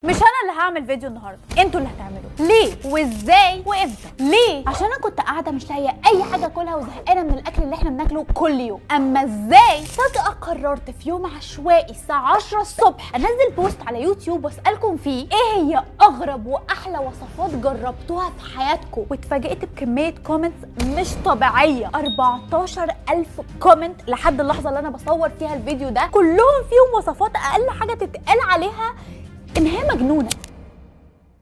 مش انا اللي هعمل فيديو النهارده، انتوا اللي هتعملوه. ليه وازاي وامتى؟ ليه؟ عشان انا كنت قاعده مش لاقيه اي حاجه اكلها وزهقانه من الاكل اللي احنا بناكله كل يوم. اما ازاي؟ فجاه قررت في يوم عشوائي الساعه 10 الصبح انزل بوست على يوتيوب واسالكم فيه ايه هي اغرب واحلى وصفات جربتوها في حياتكم، واتفاجئت بكميه كومنتس مش طبيعيه. 14,000 كومنت لحد اللحظه اللي انا بصور فيها الفيديو ده، كلهم فيهم وصفات اقل حاجه تتقال عليها ان هي مجنونه.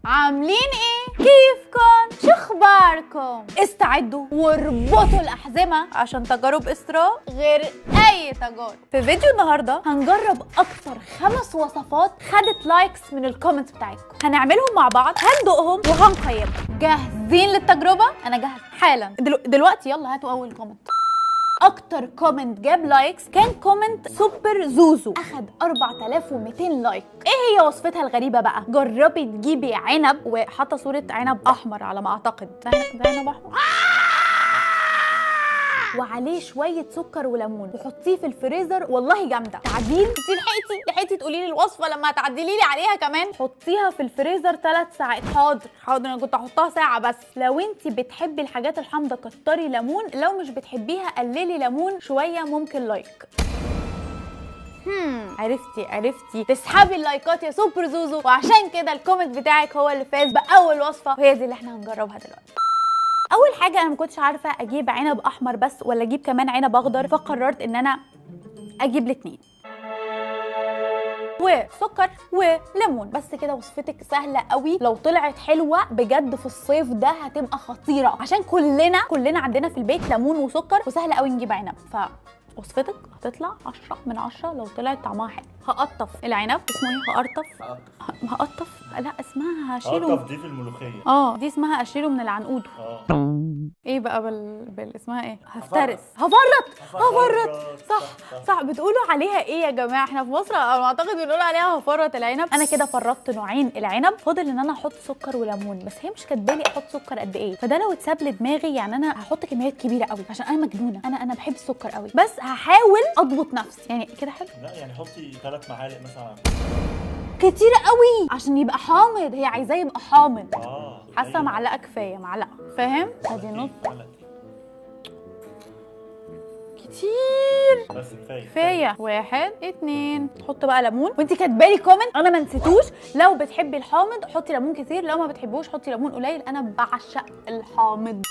عاملين ايه؟ كيفكم؟ شو اخباركم؟ استعدوا واربطوا الاحزمه عشان تجارب اسراء غير اي تجارب. في فيديو النهارده هنجرب اكتر 5 وصفات خدت لايكس من الكومنتس بتاعتكم، هنعملهم مع بعض، هندوقهم وهنقيمهم. جاهزين للتجربه؟ انا جاهز حالا دلوقتي. يلا هاتوا اول كومنت. اكتر كومنت جاب لايكس كان كومنت سوبر زوزو، اخد 4200 لايك. ايه هي وصفتها الغريبه بقى؟ جربي تجيبي عنب وحاطه صوره عنب احمر على ما اعتقد، عنب احمر وعليه شويه سكر وليمون وحطيه في الفريزر. والله جامده. تعديل؟ انت لحقتي تقولي لي الوصفه لما هتعدلي لي عليها كمان. حطيها في الفريزر 3 ساعات. حاضر انا كنت هحطها ساعه بس. لو انت بتحبي الحاجات الحامضه كتري ليمون، لو مش بتحبيها قللي ليمون شويه. ممكن لايك. عرفتي تسحبي اللايكات يا سوبر زوزو، وعشان كده الكومنت بتاعك هو اللي فاز باول وصفه، وهي دي اللي احنا هنجربها دلوقتي. اول حاجه انا ما كنتش عارفه اجيب عنب احمر بس ولا اجيب كمان عنب اخضر، فقررت ان انا اجيب الاثنين وسكر وليمون بس كده. وصفتك سهله قوي، لو طلعت حلوه بجد في الصيف ده هتبقى خطيره، عشان كلنا عندنا في البيت ليمون وسكر وسهل قوي نجيب عنب. وصفتك هتطلع 10 من 10 لو طلعت طعمها حلو. هقطف العنب. اسمه ايه؟ هقطف لا اسمها هشيله. هقطف دي في الملوخيه. دي اسمها اشيله من العنقود. ايه بقى اسمها ايه؟ هفرط. صح. بتقولوا عليها ايه يا جماعه؟ احنا في مصر على ما اعتقد بنقول عليها هفرط العنب. انا كده فرطت نوعين العنب، فاضل ان انا احط سكر وليمون، بس هي مش كاتبالي احط سكر قد ايه، فده لو اتساب لدماغي يعني انا هحط كميات كبيره قوي عشان انا مجنونه. انا بحب السكر قوي، بس هحاول اضبط نفسي. يعني كده حلو؟ لا يعني حطي 3 معالق مثلا. كتير قوي عشان يبقى حامض، هي عايزاه يبقى حامض. حاسه معلقه كفايه، معلقه، فاهم؟ ادي نص. كتير بس كفايه. 1 2. حط بقى ليمون. وانت كاتبالي كومنت انا ما نسيتوش، لو بتحبي الحامض حطي ليمون كتير، لو ما بتحبوش حطي ليمون قليل. انا بعشق الحامض،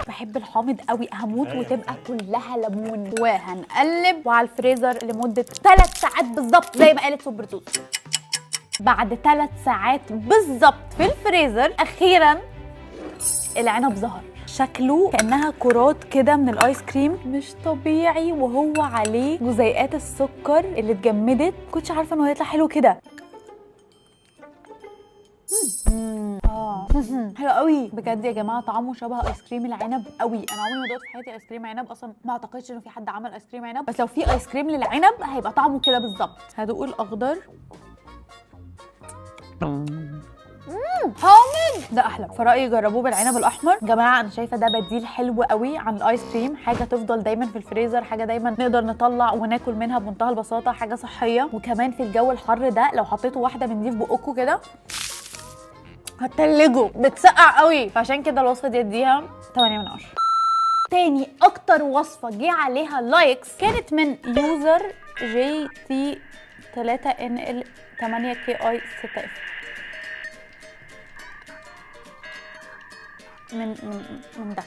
بحب الحامض قوي، هموت وتبقى كلها ليمون. وهنقلب وعلى الفريزر لمده 3 ساعات بالظبط زي ما قالت سوبر زوزو. بعد 3 ساعات بالظبط في الفريزر اخيرا العنب ظهر. شكله كأنها كرات كده من الايس كريم، مش طبيعي، وهو عليه جزيئات السكر اللي اتجمدت. كنتش عارفه انه هيطلع حلو كده. حلو قوي بجد يا جماعه، طعمه شبه ايس كريم العنب قوي. انا عمري ما دقت في حياتي ايس كريم عنب، اصلا ما اعتقدش انه في حد عمل ايس كريم عنب، بس لو في ايس كريم للعنب هيبقى طعمه كده بالظبط. هدوق الاخضر. حامض ده احلى، فرأيي جربوه بالعنب الاحمر. يا جماعه انا شايفه ده بديل حلو قوي عن الايس كريم، حاجه تفضل دايما في الفريزر، حاجه دايما نقدر نطلع وناكل منها بمنتهى البساطه، حاجه صحيه. وكمان في الجو الحر ده لو حطيتوا واحده من دي في بقكم كده هتتلجوا، بتسقع قوي. فعشان كده الوصفه دي اديها 8 من 10. تاني اكتر وصفه جه عليها لايكس كانت من يوزر JT 3NL 8KI 6F من ده.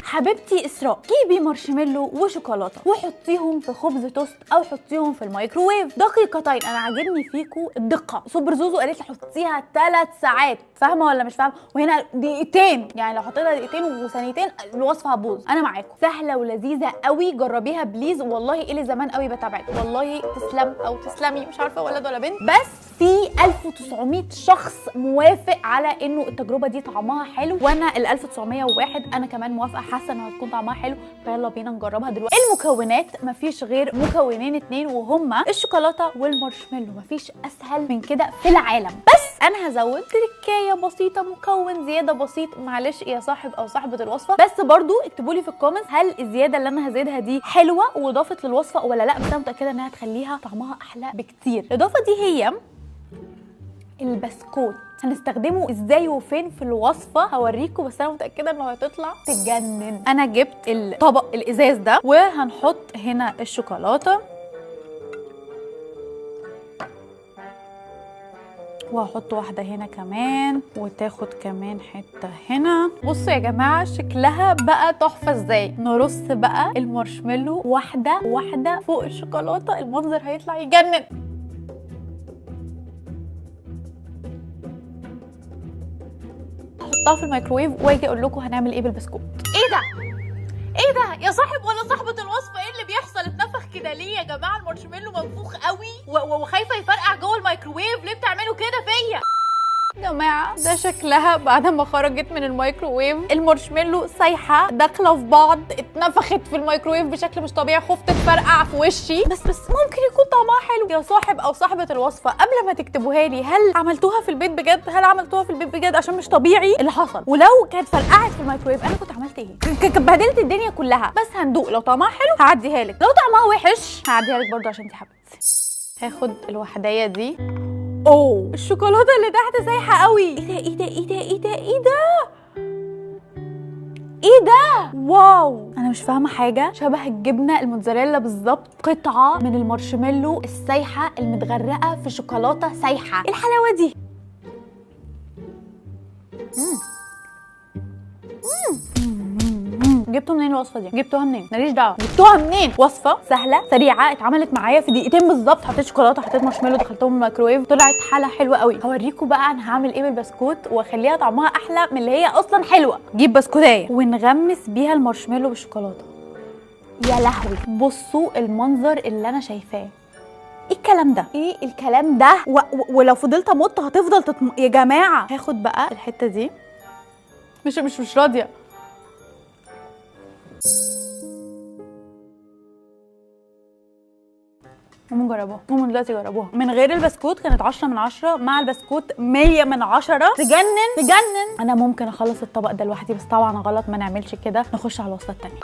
حبيبتي اسراء، جيبي مارشميلو وشوكولاته وحطيهم في خبز توست او حطيهم في الميكروويف دقيقتين. انا عاجبني فيكو الدقه. سوبر زوزو قالت لي حطيها 3 ساعات، فاهمه ولا مش فاهمه؟ وهنا دقيقتين، يعني لو حطيتها دقيقتين وثانيتين الوصفه هتبوظ. انا معاكم، سهله ولذيذه قوي، جربيها بليز. والله الي زمان قوي بتابعك، والله تسلم او تسلمي، مش عارفه ولد ولا بنت، بس في 1900 شخص موافق على انه التجربه دي طعمها حلو، وانا ال 1901 انا كمان موافقه. حاسه انها هتكون طعمها حلو، فيلا بينا نجربها دلوقتي. المكونات مفيش غير مكونين اتنين وهما الشوكولاته والمارشميلو، مفيش اسهل من كده في العالم. بس انا هزود تركايه بسيطه، مكون زياده بسيط، معلش يا صاحب او صاحبه الوصفه، بس برضو اكتبوا لي في الكومنتس هل الزياده اللي انا هزيدها دي حلوه واضافت للوصفه ولا لا، بس انا متاكده انها هتخليها طعمها احلى بكتير. الاضافه دي هي البسكوت. هنستخدمه ازاي وفين في الوصفه هوريكم، بس انا متاكده انه هتطلع تجنن. انا جبت الطبق الازاز ده وهنحط هنا الشوكولاته وهحط واحده هنا كمان وتاخد كمان حته هنا. بصوا يا جماعه شكلها بقى تحفه ازاي. نرص بقى المارشميلو واحده واحده فوق الشوكولاته، المنظر هيطلع يجنن. احطها في الميكروويف واجي اقول لكم هنعمل ايه بالبسكوت. ايه ده؟ ايه ده يا صاحب ولا صاحبه الوصفه؟ ايه اللي بيحصل؟ اتنفخ كده ليه يا جماعه؟ المارشميلو منفوخ قوي وخايفه يفرقع جوه الميكروويف. ليه بتعملوا كده فيا يا جماعه؟ ده شكلها بعد ما خرجت من الميكروويف، المارشميلو سايحه داخله في بعض، اتنفخت في الميكروويف بشكل مش طبيعي، خفت تفرقع في وشي. بس ممكن يكون طعمها حلو. يا صاحب او صاحبه الوصفه قبل ما تكتبوها لي هل عملتوها في البيت بجد؟ هل عملتوها في البيت بجد؟ عشان مش طبيعي اللي حصل. ولو كانت فرقعت في الميكروويف انا كنت عملت ايه؟ كانت بهدلت الدنيا كلها. بس هندوق، لو طعمها حلو هعديها لك، لو طعمها وحش هعديها لك برضو عشان انتي حبيبتي. هاخد الوحدايه دي. اوه الشوكولاته اللي تحت سايحه قوي. ايه ده ايه ده ايه ده ايه ده ايه ده ايه ده؟ واو انا مش فاهمه حاجه. شبه الجبنه الموتزاريلا بالظبط، قطعه من المارشميلو السايحه المتغرقه في شوكولاته سايحه. ايه الحلاوه دي؟ جبتوا منين الوصفه دي؟ جبتوها منين؟ ماليش دعوه، جبتوها منين؟ وصفه سهله سريعه اتعملت معايا في دقيقتين بالظبط. حطيت شوكولاته، حطيت مارشميلو، دخلتهم الميكروويف، طلعت حاله حلوه قوي. هوريكم بقى انا هعمل ايه بالبسكوت واخليها طعمها احلى من اللي هي اصلا حلوه. جيب بسكوتايه ونغمس بيها المارشميلو بالشوكولاته. يا لهوي بصوا المنظر اللي انا شايفاه. ايه الكلام ده؟ ايه الكلام ده؟ ولو فضلت امط هتفضل يا جماعه. هاخد بقى الحته دي، مش راضيه. قوموا جربوها، قوموا دلوقتي جربوها. من غير البسكوت كانت 10 من 10، مع البسكوت 100 من 10. تجنن تجنن. انا ممكن اخلص الطبق ده لوحدي بس طبعا غلط، ما نعملش كده. نخش على الوصفه الثانيه.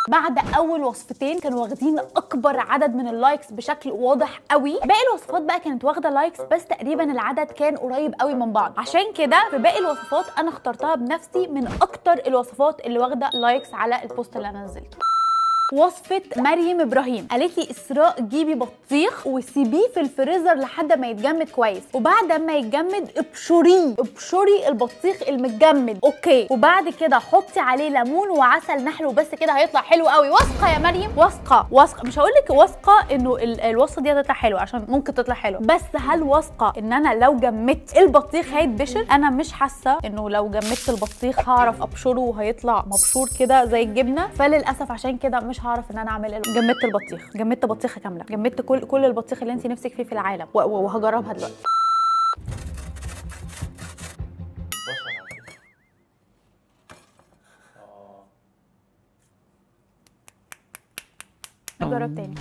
بعد اول وصفتين كانوا واخدين اكبر عدد من اللايكس بشكل واضح قوي. باقي الوصفات بقى كانت واخده لايكس بس تقريبا العدد كان قريب قوي من بعض، عشان كده في باقي الوصفات انا اخترتها بنفسي من اكتر الوصفات اللي واخده لايكس على البوست اللي انا نزلته. وصفة مريم ابراهيم قالت لي اسراء جيبي بطيخ وسيبيه في الفريزر لحد ما يتجمد كويس، وبعد ما يتجمد ابشري البطيخ المتجمد. اوكي، وبعد كده حطي عليه ليمون وعسل نحل وبس كده هيطلع حلو قوي. واثقه يا مريم؟ واثقه مش هقول لك واثقه انه الوصفه دي هتطلع حلوه عشان ممكن تطلع حلوه، بس هل واثقه ان انا لو جمدت البطيخ هيتبشر؟ انا مش حاسه انه لو جمدت البطيخ هعرف ابشره وهيطلع مبشور كده زي الجبنه، فللاسف عشان كده مش هعرف ان انا اعمل. جمدت البطيخ، جمدت بطيخه كامله، جمدت كل البطيخ اللي انت نفسك فيه في العالم، وهجربها دلوقتي. نجرب تاني.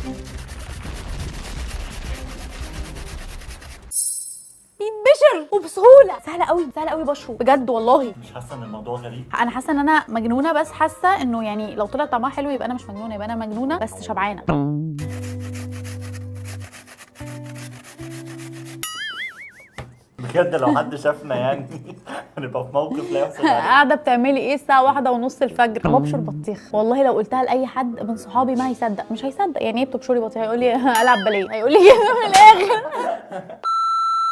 يتبشر وبسهوله، سهله قوي سهله قوي بشره بجد والله. مش حاسه ان الموضوع غريب؟ انا حاسه ان انا مجنونه، بس حاسه انه يعني لو طلع طعمها حلو يبقى انا مش مجنونه، يبقى انا مجنونه بس شبعانه. بجد لو حد شافنا يعني هنبقى في موقف لا يحصل عليه. قاعده بتعملي ايه الساعه 1:30 الفجر؟ ببشر بطيخ. والله لو قلتها لاي حد من صحابي ما هيصدق، مش هيصدق. يعني ايه بتبشري بطيخ؟ هيقول لي العب باليه، هيقول لي كده من الاخر.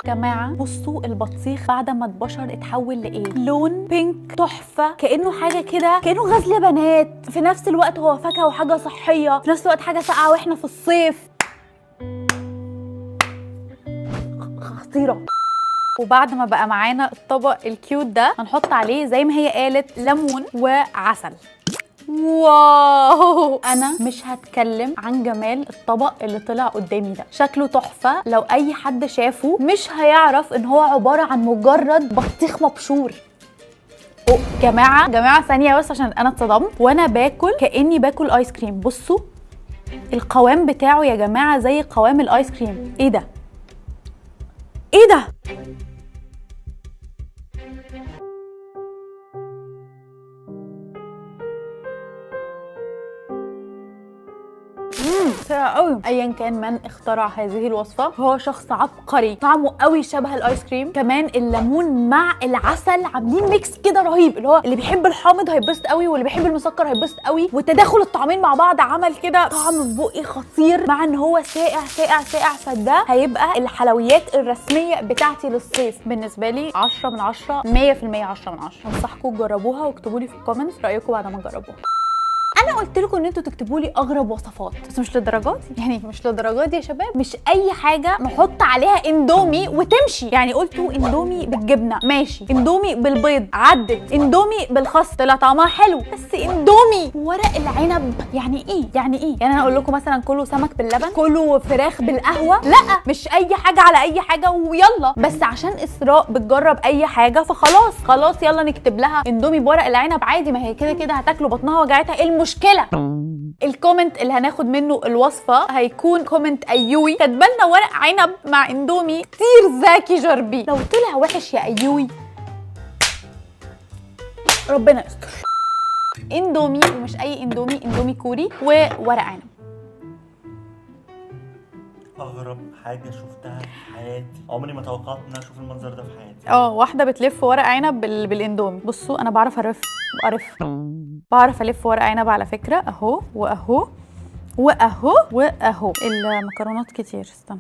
جماعه بصوا البطيخ بعد ما اتبشر اتحول لايه؟ لون بينك تحفه، كانه حاجه كده، كانه غزل بنات. في نفس الوقت هو فاكهه وحاجه صحيه، في نفس الوقت حاجه ساقعه واحنا في الصيف. خطيره. وبعد ما بقى معانا الطبق الكيوت ده هنحط عليه زي ما هي قالت ليمون وعسل. واو، انا مش هتكلم عن جمال الطبق اللي طلع قدامي ده، شكله تحفه. لو اي حد شافه مش هيعرف ان هو عباره عن مجرد بطيخ مبشور. جماعه ثانيه بس عشان انا اتصدمت وانا باكل كاني باكل ايس كريم. بصوا القوام بتاعه يا جماعه زي قوام الايس كريم. ايه ده؟ ايه ده؟ سريع قوي. ايا كان من اخترع هذه الوصفه هو شخص عبقري. طعمه قوي شبه الايس كريم. كمان الليمون مع العسل عاملين ميكس كده رهيب، اللي هو اللي بيحب الحامض هيتبسط قوي واللي بيحب المسكر هيتبسط قوي، وتداخل الطعمين مع بعض عمل كده طعم في بقي خطير، مع ان هو ساقع ساقع ساقع. فده هيبقى الحلويات الرسميه بتاعتي للصيف بالنسبه لي. 10 من 10، 100% 10 من 10. انصحكم تجربوها واكتبوا لي في الكومنتس رايكم بعد ما تجربوها. انا قلت لكم ان انتوا تكتبوا لي اغرب وصفات، بس مش للدرجات دي، يعني مش للدرجات دي يا شباب. مش اي حاجه نحط عليها اندومي وتمشي. يعني قلتوا اندومي بالجبنه ماشي، اندومي بالبيض عدت، اندومي بالخس طلع طعمها حلو، بس اندومي ورق العنب يعني ايه؟ يعني ايه؟ يعني انا اقول لكم مثلا كلوا سمك باللبن، كلوا فراخ بالقهوه، لا مش اي حاجه على اي حاجه ويلا. بس عشان اسراء بتجرب اي حاجه فخلاص يلا نكتب لها اندومي بورق العنب عادي، ما هي كده كده هتاكلوا بطنها وجعتها. ايه المشكله؟ الكومنت اللي هناخد منه الوصفه هيكون كومنت ايوي كاتبالنا ورق عنب مع اندومي كتير ذكي جربي. لو طلع وحش يا ايوي ربنا يستر. اندومي ومش اي اندومي، اندومي كوري وورق عنب. اغرب حاجه شفتها في حياتي، عمري ما توقعت ان انا اشوف المنظر ده في حياتي. واحده بتلف ورق عنب بالاندومي. بصوا انا بعرف بعرف الف ورق عنب على فكره، اهو واهو واهو واهو. المكرونات كتير، استنى.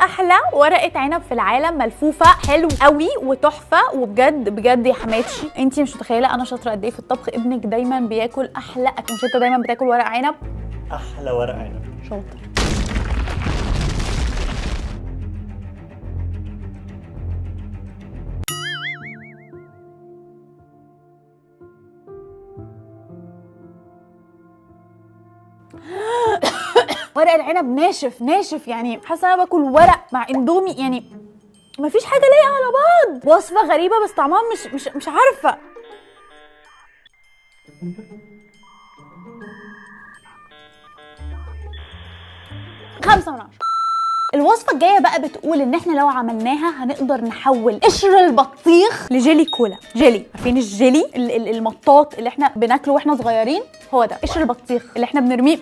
احلى ورقه عنب في العالم، ملفوفه حلو قوي وتحفه. وبجد بجد يا حماتشي انتي مش متخيله انا شاطره قد ايه في الطبخ. ابنك دايما بياكل احلى اكل، مش انت دايما بتاكل ورق عنب؟ احلى ورق عنب. شاطر. ورق العنب ناشف، يعني حاسه انا باكل ورق مع اندومي، يعني مفيش حاجه لايقه على بعض. وصفه غريبه بس طعمها مش عارفه. خمسة من 10. الوصفة الجاية بقى بتقول ان احنا لو عملناها هنقدر نحول قشر البطيخ لجيلي كولا. جيلي، عارفين الجيلي المطاط اللي احنا بناكله واحنا صغيرين؟ هو ده قشر البطيخ اللي احنا بنرميه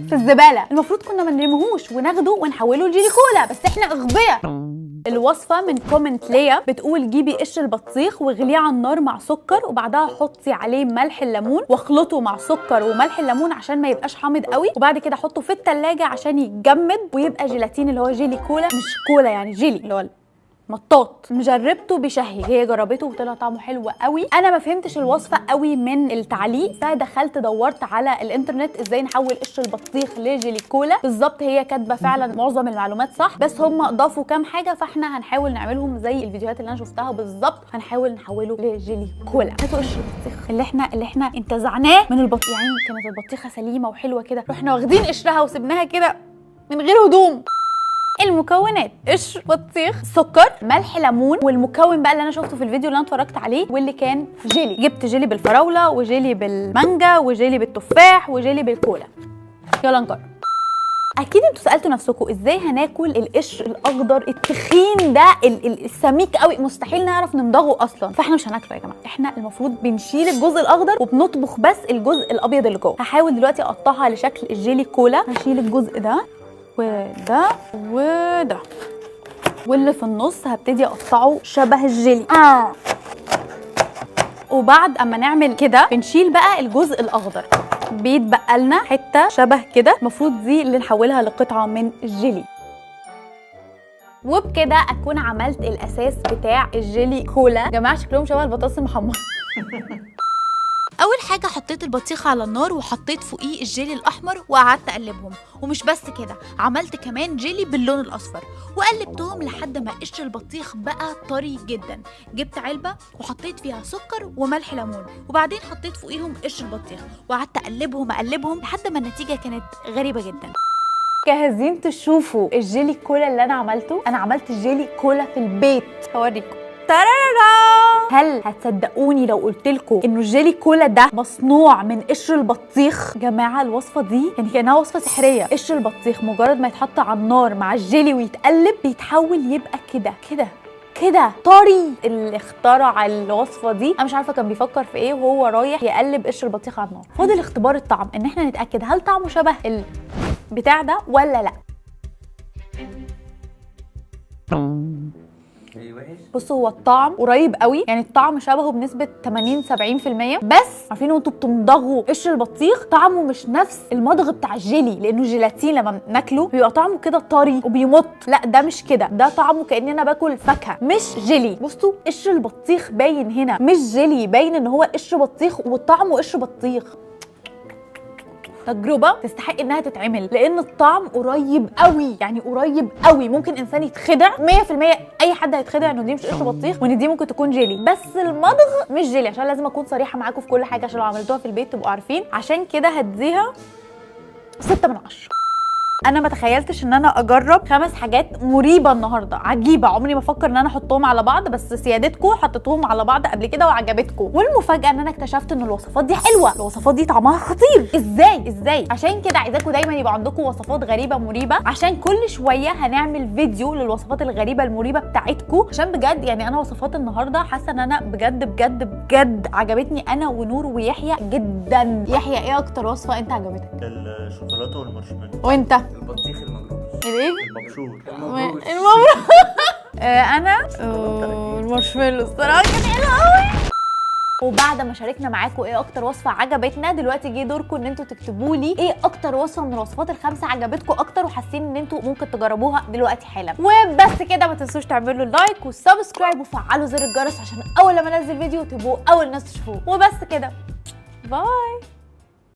في الزبالة. المفروض كنا ما نرميهوش وناخده ونحوله لجيلي كولا، بس احنا اغبياء. الوصفة من كومنت ليا بتقول جيبي قشر البطيخ واغليه على النار مع سكر، وبعدها حطي عليه ملح الليمون واخلطه مع سكر وملح الليمون عشان ما يبقاش حامض قوي، وبعد كده حطه في التلاجة عشان يتجمد ويبقى جيلاتين اللي هو جيلي كولا. مش كولا يعني جيلي اللي هو مطاط. مجربته بشهي، هي جربته وطلع طعمه حلو قوي. انا ما فهمتش الوصفه قوي من التعليق، فدخلت دورت على الانترنت ازاي نحول قشر البطيخ لجيلي كولا. بالظبط هي كاتبه فعلا معظم المعلومات صح، بس هم اضافوا كام حاجه فاحنا هنحاول نعملهم زي الفيديوهات اللي انا شفتها بالظبط. هنحاول نحوله لجيلي كولا. هاتوا قشر البطيخ اللي احنا انتزعناه من البطيخ، يعني كانت البطيخه سليمه وحلوه كده، رحنا واخدين قشرها وسبناها كده من غير هدوم. المكونات: قشر بطيخ، سكر، ملح، ليمون، والمكون بقى اللي انا شفته في الفيديو اللي انا اتفرجت عليه واللي كان جيلي. جبت جيلي بالفراوله وجيلي بالمانجا وجيلي بالتفاح وجيلي بالكولا. يلا نجرب. اكيد انتوا سالتوا نفسكم ازاي هناكل القشر الاخضر التخين ده السميك قوي، مستحيل نعرف نمضغه اصلا، فاحنا مش هناكله يا جماعه. احنا المفروض بنشيل الجزء الاخضر وبنطبخ بس الجزء الابيض اللي جوه. هحاول دلوقتي اقطعها لشكل الجيلي كولا. هشيل الجزء ده وده وده، واللي في النص هبتدي اقطعه شبه الجيلي. وبعد اما نعمل كده بنشيل بقى الجزء الاخضر، بيتبقى لنا حته شبه كده، المفروض دي اللي نحولها لقطعه من الجيلي. وبكده اكون عملت الاساس بتاع الجيلي كولا. يا جماعه شكلهم شبه البطاطس المحمره. اول حاجه حطيت البطيخ على النار وحطيت فوقيه الجيلي الاحمر وقعدت اقلبهم، ومش بس كده عملت كمان جيلي باللون الاصفر وقلبتهم لحد ما قشر البطيخ بقى طري جدا. جبت علبه وحطيت فيها سكر وملح ليمون، وبعدين حطيت فوقيهم قشر البطيخ وقعدت اقلبهم لحد ما النتيجه كانت غريبه جدا. جاهزين تشوفوا الجيلي كولا اللي انا عملته؟ انا عملت الجيلي كولا في البيت، هوريكم. تارارا. هل هتصدقوني لو قلت لكم انه الجيلي كولا ده مصنوع من قشر البطيخ؟ جماعه الوصفه دي يعني كانها وصفه سحريه. قشر البطيخ مجرد ما يتحط على النار مع الجيلي ويتقلب بيتحول يبقى كده طري. اللي اخترع الوصفه دي انا مش عارفه كان بيفكر في ايه وهو رايح يقلب قشر البطيخ على النار. فاضل اختبار الطعم، ان احنا نتاكد هل طعمه شبه البتاع ده ولا لا. بصوا هو الطعم قريب قوي، يعني الطعم شبهه بنسبه 80-70%، بس عارفين انتوا بتمضغوا قشر البطيخ طعمه مش نفس المضغ بتاع الجيلي، لانه الجيلاتين لما بناكله بيبقى طعمه كده طري وبيمط. لا ده مش كده، ده طعمه كاني انا باكل فاكهه مش جيلي. بصوا قشر البطيخ باين هنا مش جيلي، باين ان هو قشر بطيخ وطعمه قشر بطيخ. تجربه تستحق انها تتعمل، لان الطعم قريب قوي، يعني قريب قوي. ممكن انسان يتخدع 100%، اي حد هيتخدع انه دي مش قشر بطيخ وان دي ممكن تكون جيلي، بس المضغ مش جيلي. عشان لازم اكون صريحه معاكم في كل حاجه عشان لو عملتوها في البيت تبقوا عارفين. عشان كده هديها 6 من 10. انا ما تخيلتش ان انا اجرب 5 حاجات مريبه النهارده، عجيبه. عمري ما افكر ان انا احطهم على بعض، بس سيادتكم حطيتهم على بعض قبل كده وعجبتكم. والمفاجاه ان انا اكتشفت ان الوصفات دي حلوه، الوصفات دي طعمها خطير. ازاي؟ عشان كده عايزاكم دايما يبقى عندكم وصفات غريبه مريبه، عشان كل شويه هنعمل فيديو للوصفات الغريبه المريبه بتاعتكم. عشان بجد يعني انا وصفات النهارده حاسه ان انا بجد عجبتني انا ونور ويحيى جدا. يحيى ايه اكتر وصفه انت عجبتك؟ الشوكولاته والمارشميلو. وانت؟ البطيخ المجروش. الايه؟ المبشور. انا المارشميلو الصراحه كان حلو قوي. وبعد ما شاركنا معاكم ايه اكتر وصفه عجبتنا، دلوقتي جه دوركم ان انتوا تكتبوا لي ايه اكتر وصفه من الوصفات ال5 عجبتكم اكتر وحاسين ان انتوا ممكن تجربوها دلوقتي حالا. وبس كده، ما تنسوش تعملوا اللايك والسبسكرايب وفعلوا زر الجرس عشان اول لما انزل فيديو تبقوا اول ناس تشوفوه. وبس كده، باي.